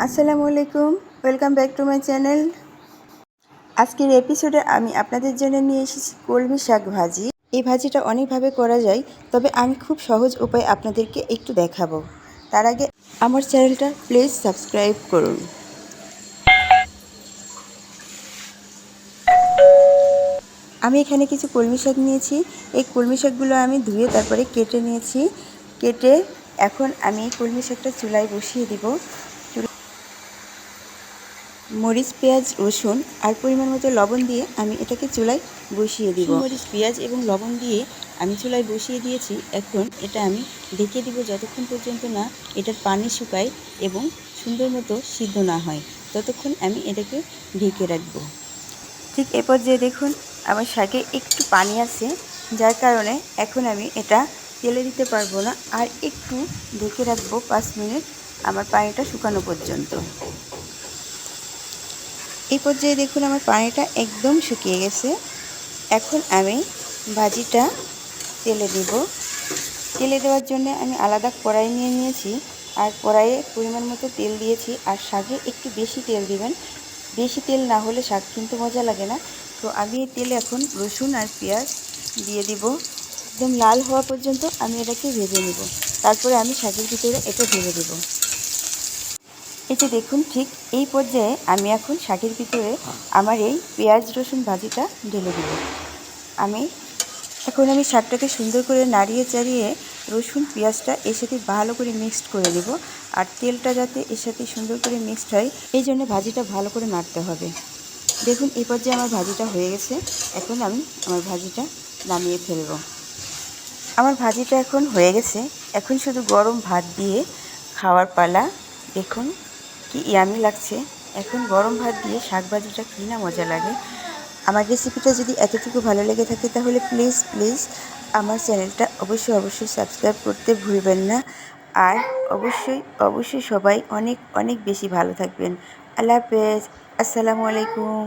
আসসালামু আলাইকুম, welcome back to my channel. আজকের এপিসোডে আমি আপনাদের জন্য নিয়ে এসেছি কলমি শাক ভাজি। এই ভাজিটা অনেকভাবে করা যায়, তবে আমি খুব সহজ উপায় আপনাদেরকে একটু দেখাবো। তার আগে আমার চ্যানেলটা প্লিজ সাবস্ক্রাইব করুন। আমি এখানে কিছু কলমি শাক নিয়েছি। এই কলমি শাকগুলো আমি ধুয়ে তারপরে কেটে নিয়েছি। কেটে এখন আমি কলমি শাকটা চুলায় বসিয়ে দিব। মরিচ, পেঁয়াজ, রসুন আর পরিমাণ মতো লবণ দিয়ে আমি এটাকে চুলায় বসিয়ে দিব। মরিচ, পেঁয়াজ এবং লবণ দিয়ে আমি চুলায় বসিয়ে দিয়েছি। এখন এটা আমি ঢেকে দিব যতক্ষণ পর্যন্ত না এটার পানি শুকায় এবং সুন্দর মতো সিদ্ধ না হয়, ততক্ষণ আমি এটাকে ঢেকে রাখবো। ঠিক এ পর্যায়ে দেখুন আমার শাকে একটু পানি আছে, যার কারণে এখন আমি এটা তেলে দিতে পারবো না, আর একটু ঢেকে রাখবো 5 মিনিট আমার পানিটা শুকানো পর্যন্ত। এই পর্যায়ে দেখুন আমার পানিটা একদম শুকিয়ে গেছে। এখন আমি ভাজিটা তেলে দেব। তেলে দেওয়ার জন্য আমি আলাদা কড়াই নিয়ে নিয়েছি, আর কড়াইয়ে পরিমাণ মতো তেল দিয়েছি। আর শাকে একটু বেশি তেল দিবেন, বেশি তেল না হলে শাক কিন্তু মজা লাগে না। তো আমি এই তেলে এখন রসুন আর পেঁয়াজ দিয়ে দিব। একদম লাল হওয়া পর্যন্ত আমি এটাকে ভেজে নেব। তারপরে আমি শাকের ভিতরে এটা ঢেলে দেব। এই যে দেখুন, ঠিক এই পর্যায়ে আমি এখন শাকের ভিতরে আমার এই পেঁয়াজ রসুন ভাজিটা ঢেলে দেব। এখন আমি শাকটাকে সুন্দর করে নাড়িয়ে চাড়িয়ে রসুন পেঁয়াজটা এর সাথে ভালো করে মিক্সড করে দেব। আর তেলটা যাতে এর সাথে সুন্দর করে মিক্সড হয়, এই জন্য ভাজিটা ভালো করে নাড়তে হবে। দেখুন এই পর্যায়ে আমার ভাজিটা হয়ে গেছে। এখন আমি আমার ভাজিটা নামিয়ে ফেলব। আমার ভাজিটা এখন হয়ে গেছে। এখন শুধু গরম ভাত দিয়ে খাওয়ার পালা। দেখুন কি ইয়ামি লাগছে। এখন গরম ভাত দিয়ে শাক ভাজিটা কী না মজা লাগে। আমার রেসিপিটা যদি এতটুকু ভালো লেগে থাকে তাহলে প্লিজ আমার চ্যানেলটা অবশ্যই সাবস্ক্রাইব করতে ভুলবেন না। আর অবশ্যই সবাই অনেক বেশি ভালো থাকবেন। আল্লাহ হাফেজ। আসসালামু আলাইকুম।